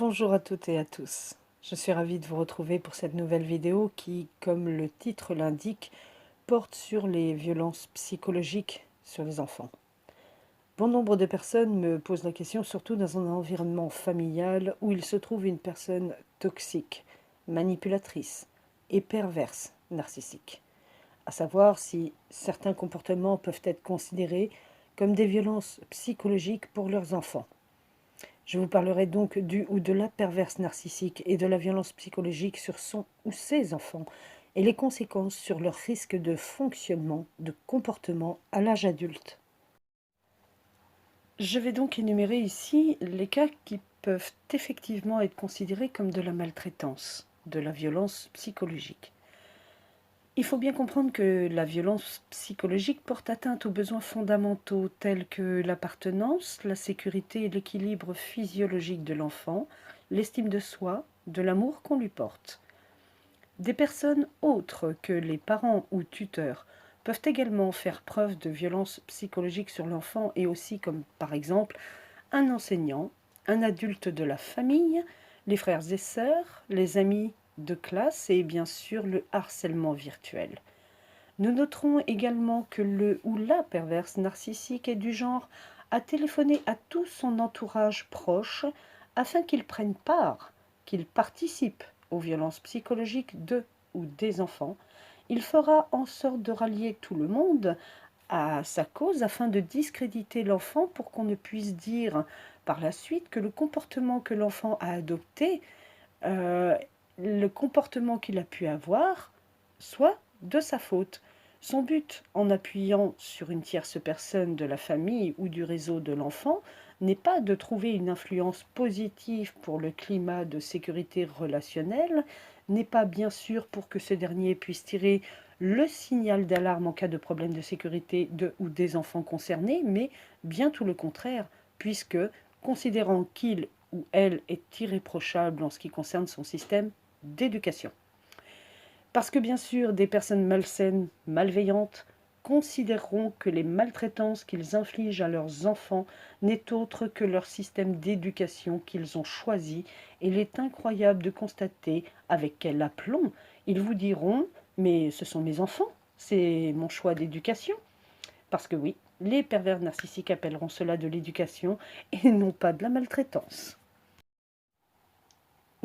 Bonjour à toutes et à tous. Je suis ravie de vous retrouver pour cette nouvelle vidéo qui, comme le titre l'indique, porte sur les violences psychologiques sur les enfants. Bon nombre de personnes me posent la question, surtout dans un environnement familial où il se trouve une personne toxique, manipulatrice et perverse narcissique. À savoir si certains comportements peuvent être considérés comme des violences psychologiques pour leurs enfants. Je vous parlerai donc du ou de la perverse narcissique et de la violence psychologique sur son ou ses enfants et les conséquences sur leur risque de fonctionnement, de comportement à l'âge adulte. Je vais donc énumérer ici les cas qui peuvent effectivement être considérés comme de la maltraitance, de la violence psychologique. Il faut bien comprendre que la violence psychologique porte atteinte aux besoins fondamentaux tels que l'appartenance, la sécurité et l'équilibre physiologique de l'enfant, l'estime de soi, de l'amour qu'on lui porte. Des personnes autres que les parents ou tuteurs peuvent également faire preuve de violence psychologique sur l'enfant et aussi comme par exemple un enseignant, un adulte de la famille, les frères et sœurs, les amis de classe et bien sûr le harcèlement virtuel. Nous noterons également que le ou la perverse narcissique est du genre à téléphoner à tout son entourage proche afin qu'ils prennent part, qu'ils participent aux violences psychologiques de ou des enfants. Il fera en sorte de rallier tout le monde à sa cause afin de discréditer l'enfant pour qu'on ne puisse dire par la suite que le comportement que l'enfant a adopté, euh, le comportement qu'il a pu avoir, soit de sa faute. Son but, en appuyant sur une tierce personne de la famille ou du réseau de l'enfant, n'est pas de trouver une influence positive pour le climat de sécurité relationnelle, n'est pas bien sûr pour que ce dernier puisse tirer le signal d'alarme en cas de problème de sécurité de ou des enfants concernés, mais bien tout le contraire, puisque, considérant qu'il ou elle est irréprochable en ce qui concerne son système d'éducation. Parce que bien sûr, des personnes malsaines, malveillantes, considéreront que les maltraitances qu'ils infligent à leurs enfants n'est autre que leur système d'éducation qu'ils ont choisi, et il est incroyable de constater avec quel aplomb ils vous diront « mais ce sont mes enfants, c'est mon choix d'éducation ». Parce que oui, les pervers narcissiques appelleront cela de l'éducation et non pas de la maltraitance.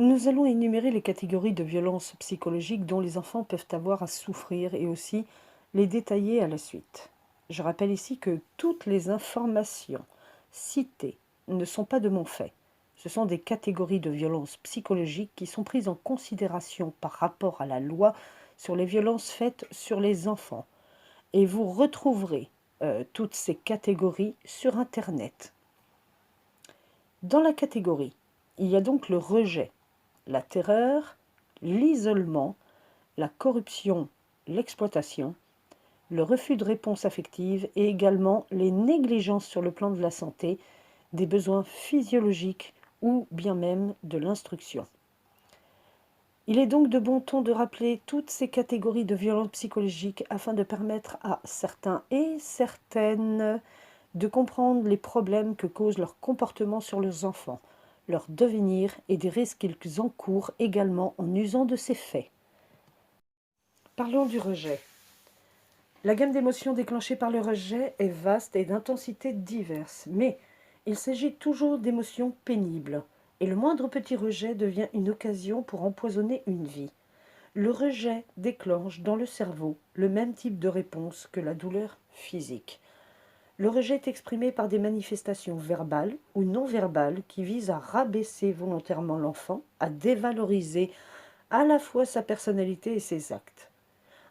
Nous allons énumérer les catégories de violences psychologiques dont les enfants peuvent avoir à souffrir et aussi les détailler à la suite. Je rappelle ici que toutes les informations citées ne sont pas de mon fait. Ce sont des catégories de violences psychologiques qui sont prises en considération par rapport à la loi sur les violences faites sur les enfants. Et vous retrouverez toutes ces catégories sur Internet. Dans la catégorie, il y a donc le rejet, la terreur, l'isolement, la corruption, l'exploitation, le refus de réponse affective et également les négligences sur le plan de la santé, des besoins physiologiques ou bien même de l'instruction. Il est donc de bon ton de rappeler toutes ces catégories de violences psychologiques afin de permettre à certains et certaines de comprendre les problèmes que cause leur comportement sur leurs enfants, leur devenir et des risques qu'ils encourent également en usant de ces faits. Parlons du rejet. La gamme d'émotions déclenchée par le rejet est vaste et d'intensités diverses, mais il s'agit toujours d'émotions pénibles, et le moindre petit rejet devient une occasion pour empoisonner une vie. Le rejet déclenche dans le cerveau le même type de réponse que la douleur physique. Le rejet est exprimé par des manifestations verbales ou non verbales qui visent à rabaisser volontairement l'enfant, à dévaloriser à la fois sa personnalité et ses actes.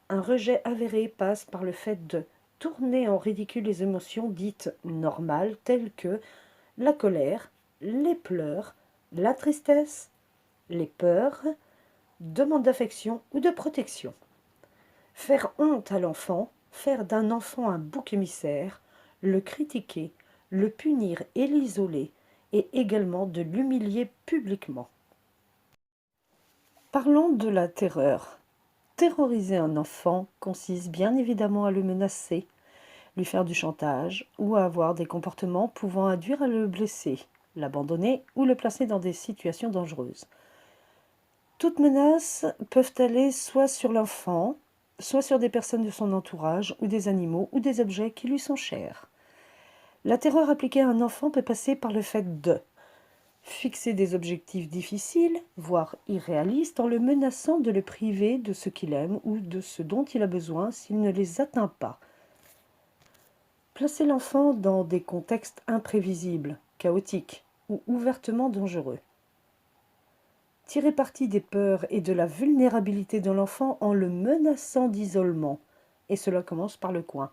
Un rejet avéré passe par le fait de tourner en ridicule les émotions dites normales telles que la colère, les pleurs, la tristesse, les peurs, demande d'affection ou de protection. Faire honte à l'enfant, faire d'un enfant un bouc émissaire, le critiquer, le punir et l'isoler, et également de l'humilier publiquement. Parlons de la terreur. Terroriser un enfant consiste bien évidemment à le menacer, lui faire du chantage ou à avoir des comportements pouvant induire à le blesser, l'abandonner ou le placer dans des situations dangereuses. Toutes menaces peuvent aller soit sur l'enfant, soit sur des personnes de son entourage, ou des animaux, ou des objets qui lui sont chers. La terreur appliquée à un enfant peut passer par le fait de fixer des objectifs difficiles, voire irréalistes, en le menaçant de le priver de ce qu'il aime ou de ce dont il a besoin s'il ne les atteint pas. Placer l'enfant dans des contextes imprévisibles, chaotiques ou ouvertement dangereux. Tirer parti des peurs et de la vulnérabilité de l'enfant en le menaçant d'isolement, et cela commence par le coin,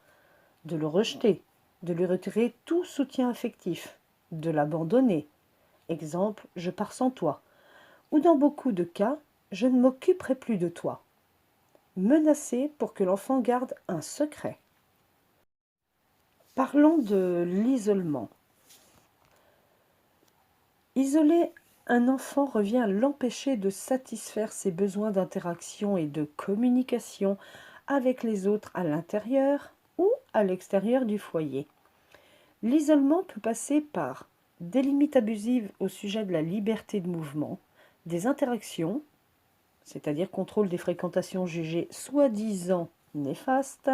de le rejeter, de lui retirer tout soutien affectif, de l'abandonner. Exemple, je pars sans toi. Ou dans beaucoup de cas, je ne m'occuperai plus de toi. Menacer pour que l'enfant garde un secret. Parlons de l'isolement. Isoler un enfant revient à l'empêcher de satisfaire ses besoins d'interaction et de communication avec les autres à l'intérieur ou à l'extérieur du foyer. L'isolement peut passer par des limites abusives au sujet de la liberté de mouvement, des interactions, c'est-à-dire contrôle des fréquentations jugées soi-disant néfastes,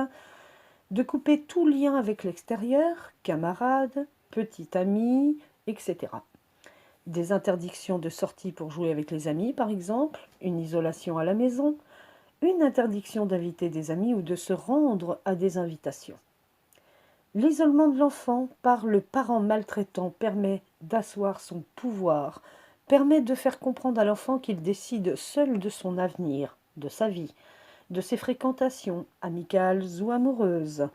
de couper tout lien avec l'extérieur, camarades, petits amis, etc. Des interdictions de sortie pour jouer avec les amis, par exemple, une isolation à la maison, une interdiction d'inviter des amis ou de se rendre à des invitations. L'isolement de l'enfant par le parent maltraitant permet d'asseoir son pouvoir, permet de faire comprendre à l'enfant qu'il décide seul de son avenir, de sa vie, de ses fréquentations, amicales ou amoureuses.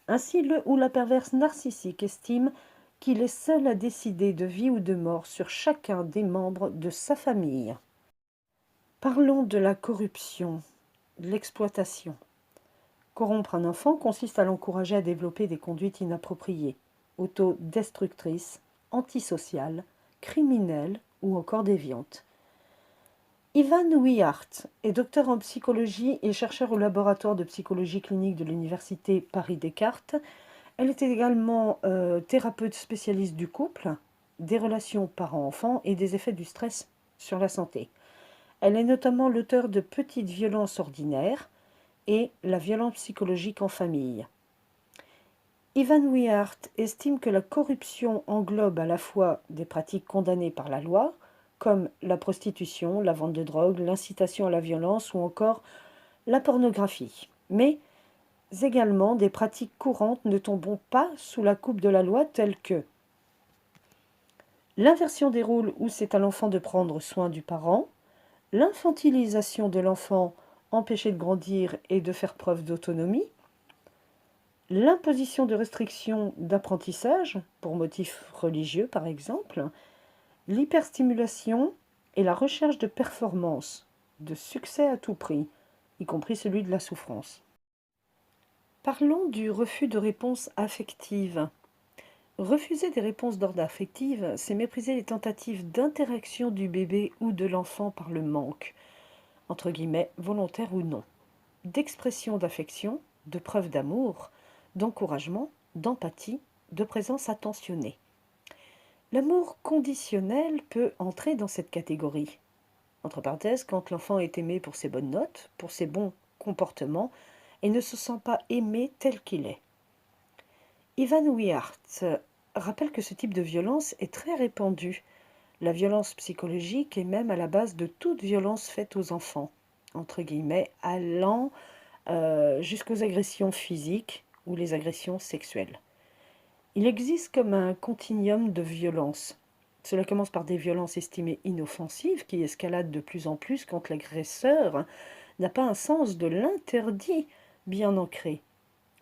Ainsi, le ou la perverse narcissique estime qu'il est seul à décider de vie ou de mort sur chacun des membres de sa famille. Parlons de la corruption, de l'exploitation. Corrompre un enfant consiste à l'encourager à développer des conduites inappropriées, autodestructrices, antisociales, criminelles ou encore déviantes. Ivan Wiart est docteur en psychologie et chercheur au laboratoire de psychologie clinique de l'université Paris-Descartes. Elle est également thérapeute spécialiste du couple, des relations parents-enfants et des effets du stress sur la santé. Elle est notamment l'auteure de Petites violences ordinaires et La violence psychologique en famille. Ivan Wiart estime que la corruption englobe à la fois des pratiques condamnées par la loi, comme la prostitution, la vente de drogue, l'incitation à la violence ou encore la pornographie, mais également des pratiques courantes ne tombant pas sous la coupe de la loi telles que l'inversion des rôles où c'est à l'enfant de prendre soin du parent, l'infantilisation de l'enfant empêché de grandir et de faire preuve d'autonomie, l'imposition de restrictions d'apprentissage, pour motifs religieux par exemple, l'hyperstimulation et la recherche de performance, de succès à tout prix, y compris celui de la souffrance. Parlons du refus de réponse affective. Refuser des réponses d'ordre affectif, c'est mépriser les tentatives d'interaction du bébé ou de l'enfant par le manque, entre guillemets, volontaire ou non, d'expression d'affection, de preuve d'amour, d'encouragement, d'empathie, de présence attentionnée. L'amour conditionnel peut entrer dans cette catégorie. Entre parenthèses, quand l'enfant est aimé pour ses bonnes notes, pour ses bons comportements, et ne se sent pas aimé tel qu'il est. Ivan Wiart rappelle que ce type de violence est très répandu. La violence psychologique est même à la base de toute violence faite aux enfants, entre guillemets, allant jusqu'aux agressions physiques ou les agressions sexuelles. Il existe comme un continuum de violences. Cela commence par des violences estimées inoffensives qui escaladent de plus en plus quand l'agresseur n'a pas un sens de l'interdit bien ancré.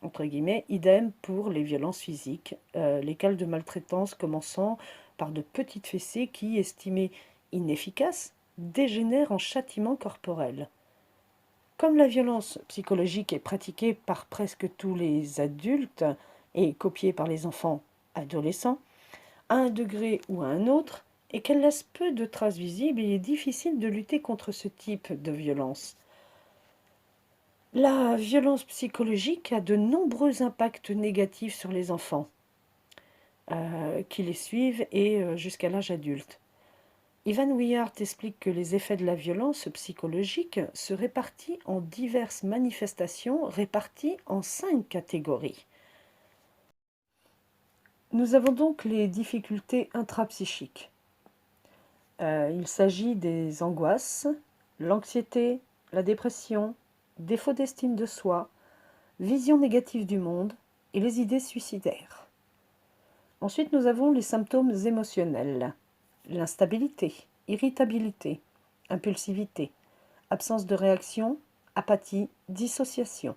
Entre guillemets, idem pour les violences physiques, les cas de maltraitance commençant par de petites fessées qui, estimées inefficaces, dégénèrent en châtiment corporel. Comme la violence psychologique est pratiquée par presque tous les adultes et copiée par les enfants adolescents, à un degré ou à un autre, et qu'elle laisse peu de traces visibles, il est difficile de lutter contre ce type de violence. La violence psychologique a de nombreux impacts négatifs sur les enfants. qui les suivent et jusqu'à l'âge adulte. Ivan Wiart explique que les effets de la violence psychologique se répartissent en diverses manifestations réparties en 5 catégories. Nous avons donc les difficultés intrapsychiques. Il s'agit des angoisses, l'anxiété, la dépression, défaut d'estime de soi, vision négative du monde et les idées suicidaires. Ensuite, nous avons les symptômes émotionnels. L'instabilité, irritabilité, impulsivité, absence de réaction, apathie, dissociation.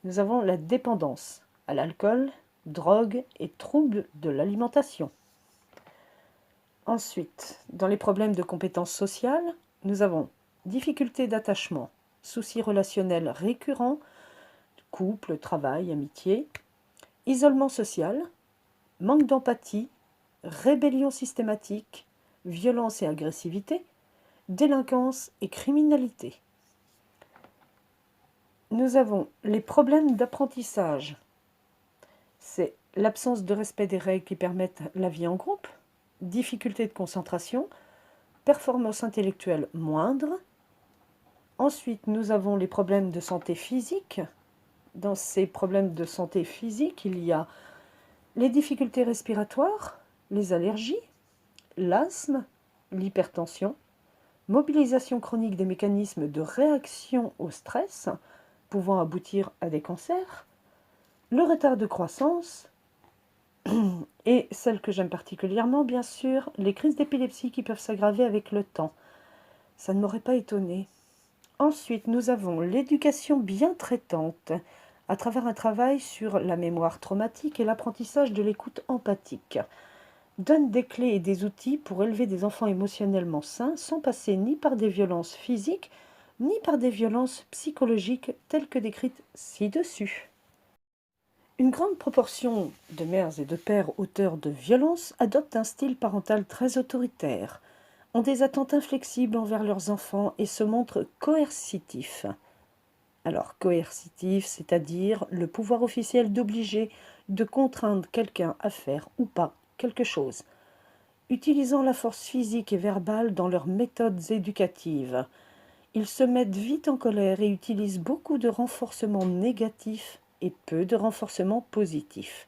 Nous avons la dépendance à l'alcool, drogue et troubles de l'alimentation. Ensuite, dans les problèmes de compétences sociales, nous avons difficultés d'attachement, soucis relationnels récurrents, couple, travail, amitié, isolement social, manque d'empathie, rébellion systématique, violence et agressivité, délinquance et criminalité. Nous avons les problèmes d'apprentissage. C'est l'absence de respect des règles qui permettent la vie en groupe, difficultés de concentration, performance intellectuelle moindre. Ensuite, nous avons les problèmes de santé physique. Dans ces problèmes de santé physique, il y a les difficultés respiratoires, les allergies, l'asthme, l'hypertension, mobilisation chronique des mécanismes de réaction au stress, pouvant aboutir à des cancers, le retard de croissance, et celle que j'aime particulièrement, bien sûr, les crises d'épilepsie qui peuvent s'aggraver avec le temps. Ça ne m'aurait pas étonné. Ensuite, nous avons l'éducation bien traitante, à travers un travail sur la mémoire traumatique et l'apprentissage de l'écoute empathique. Donne des clés et des outils pour élever des enfants émotionnellement sains sans passer ni par des violences physiques, ni par des violences psychologiques telles que décrites ci-dessus. Une grande proportion de mères et de pères auteurs de violences adoptent un style parental très autoritaire, ont des attentes inflexibles envers leurs enfants et se montrent coercitifs. Alors, coercitif, c'est-à-dire le pouvoir officiel d'obliger, de contraindre quelqu'un à faire ou pas quelque chose, utilisant la force physique et verbale dans leurs méthodes éducatives. Ils se mettent vite en colère et utilisent beaucoup de renforcement négatif et peu de renforcement positif.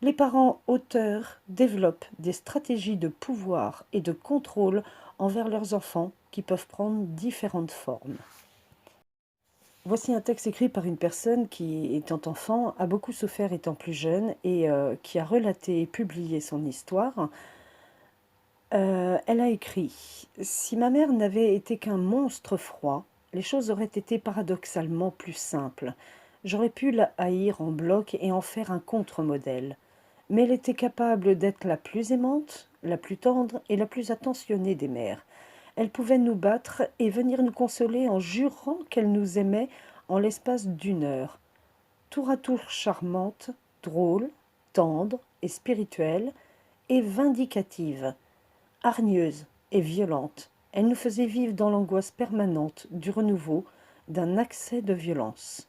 Les parents auteurs développent des stratégies de pouvoir et de contrôle envers leurs enfants qui peuvent prendre différentes formes. Voici un texte écrit par une personne qui, étant enfant, a beaucoup souffert étant plus jeune et qui a relaté et publié son histoire. Elle a écrit « Si ma mère n'avait été qu'un monstre froid, les choses auraient été paradoxalement plus simples. J'aurais pu la haïr en bloc et en faire un contre-modèle. Mais elle était capable d'être la plus aimante, la plus tendre et la plus attentionnée des mères. Elle pouvait nous battre et venir nous consoler en jurant qu'elle nous aimait en l'espace d'1 heure. Tour à tour charmante, drôle, tendre et spirituelle, et vindicative. Hargneuse et violente, elle nous faisait vivre dans l'angoisse permanente du renouveau d'un accès de violence. »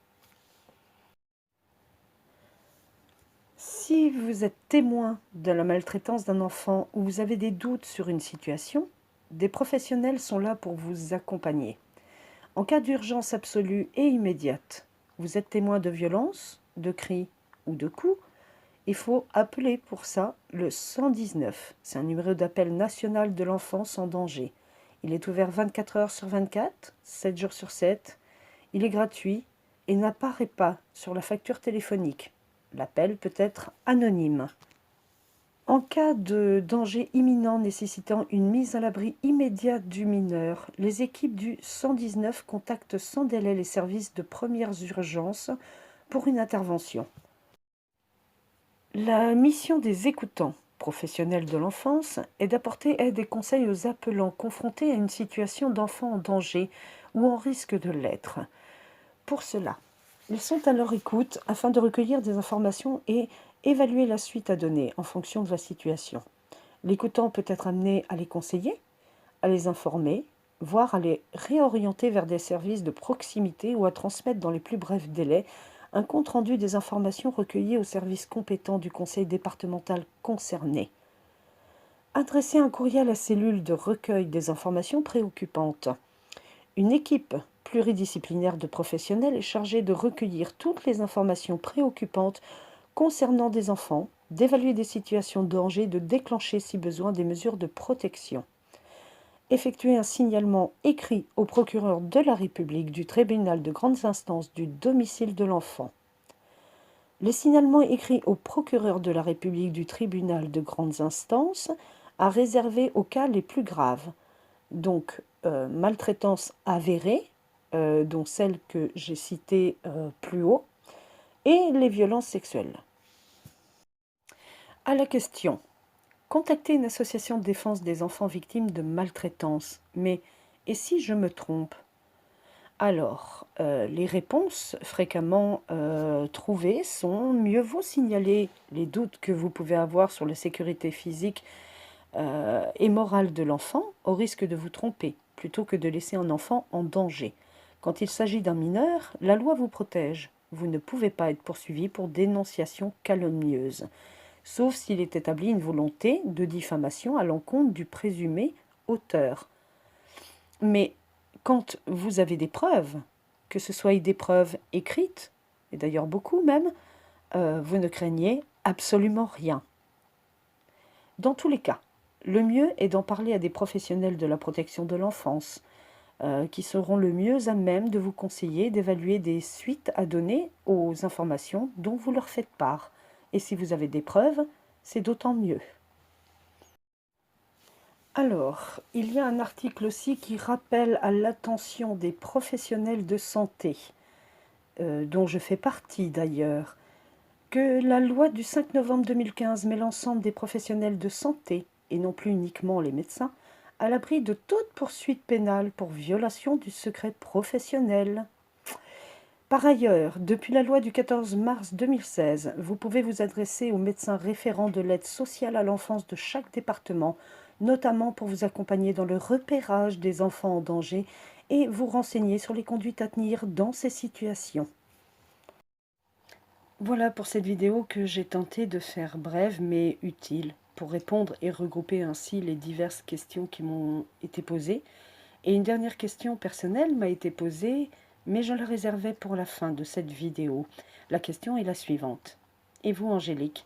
Si vous êtes témoin de la maltraitance d'un enfant ou vous avez des doutes sur une situation, des professionnels sont là pour vous accompagner. En cas d'urgence absolue et immédiate, vous êtes témoin de violence, de cris ou de coups, il faut appeler pour ça le 119. C'est un numéro d'appel national de l'enfance en danger. Il est ouvert 24 heures sur 24, 7 jours sur 7. Il est gratuit et n'apparaît pas sur la facture téléphonique. L'appel peut être anonyme. En cas de danger imminent nécessitant une mise à l'abri immédiate du mineur, les équipes du 119 contactent sans délai les services de premières urgences pour une intervention. La mission des écoutants professionnels de l'enfance est d'apporter aide et conseils aux appelants confrontés à une situation d'enfant en danger ou en risque de l'être. Pour cela, ils sont à leur écoute afin de recueillir des informations et évaluer la suite à donner en fonction de la situation. L'écoutant peut être amené à les conseiller, à les informer, voire à les réorienter vers des services de proximité ou à transmettre dans les plus brefs délais un compte-rendu des informations recueillies au service compétent du conseil départemental concerné. Adresser un courrier à la cellule de recueil des informations préoccupantes. Une équipe pluridisciplinaire de professionnels est chargée de recueillir toutes les informations préoccupantes concernant des enfants, d'évaluer des situations de danger et de déclencher, si besoin, des mesures de protection. Effectuer un signalement écrit au procureur de la République du tribunal de grande instance du domicile de l'enfant. Le signalement écrit au procureur de la République du tribunal de grandes instances à réserver aux cas les plus graves, donc maltraitance avérée, dont celle que j'ai citée plus haut, et les violences sexuelles. À la question, contacter une association de défense des enfants victimes de maltraitance, mais et si je me trompe? Alors, les réponses fréquemment trouvées sont: mieux vaut signaler les doutes que vous pouvez avoir sur la sécurité physique et morale de l'enfant, au risque de vous tromper, plutôt que de laisser un enfant en danger. Quand il s'agit d'un mineur, la loi vous protège. Vous ne pouvez pas être poursuivi pour dénonciation calomnieuse, sauf s'il est établi une volonté de diffamation à l'encontre du présumé auteur. Mais quand vous avez des preuves, que ce soit des preuves écrites, et d'ailleurs beaucoup même, vous ne craignez absolument rien. Dans tous les cas, le mieux est d'en parler à des professionnels de la protection de l'enfance, qui seront le mieux à même de vous conseiller, d'évaluer des suites à donner aux informations dont vous leur faites part. Et si vous avez des preuves, c'est d'autant mieux. Alors, il y a un article aussi qui rappelle à l'attention des professionnels de santé, dont je fais partie d'ailleurs, que la loi du 5 novembre 2015 met l'ensemble des professionnels de santé, et non plus uniquement les médecins, à l'abri de toute poursuite pénale pour violation du secret professionnel. Par ailleurs, depuis la loi du 14 mars 2016, vous pouvez vous adresser au médecin référent de l'aide sociale à l'enfance de chaque département, notamment pour vous accompagner dans le repérage des enfants en danger et vous renseigner sur les conduites à tenir dans ces situations. Voilà pour cette vidéo que j'ai tenté de faire brève mais utile pour répondre et regrouper ainsi les diverses questions qui m'ont été posées. Et une dernière question personnelle m'a été posée, mais je la réservais pour la fin de cette vidéo. La question est la suivante. Et vous, Angélique,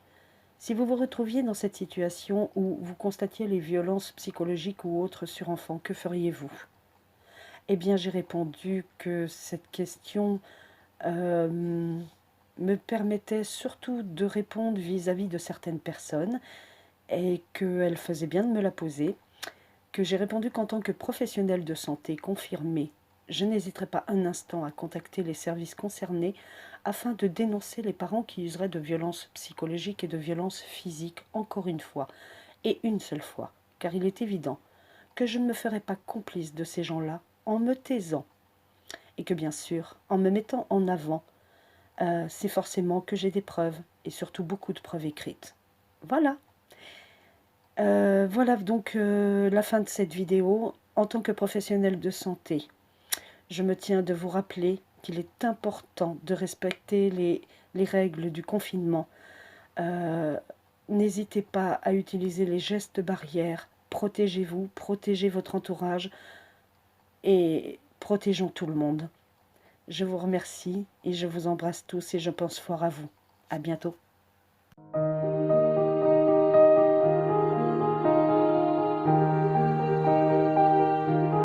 si vous vous retrouviez dans cette situation où vous constatiez les violences psychologiques ou autres sur enfants, que feriez-vous? Eh bien, j'ai répondu que cette question me permettait surtout de répondre vis-à-vis de certaines personnes et qu'elle faisait bien de me la poser, que j'ai répondu qu'en tant que professionnel de santé confirmé, je n'hésiterai pas un instant à contacter les services concernés afin de dénoncer les parents qui useraient de violences psychologiques et de violences physiques, encore une fois, et une seule fois, car il est évident que je ne me ferai pas complice de ces gens-là en me taisant, et que bien sûr, en me mettant en avant, c'est forcément que j'ai des preuves, et surtout beaucoup de preuves écrites. Voilà. Voilà donc la fin de cette vidéo. En tant que professionnel de santé, je me tiens de vous rappeler qu'il est important de respecter les règles du confinement. N'hésitez pas à utiliser les gestes barrières. Protégez-vous, protégez votre entourage et protégeons tout le monde. Je vous remercie et je vous embrasse tous et je pense fort à vous. À bientôt.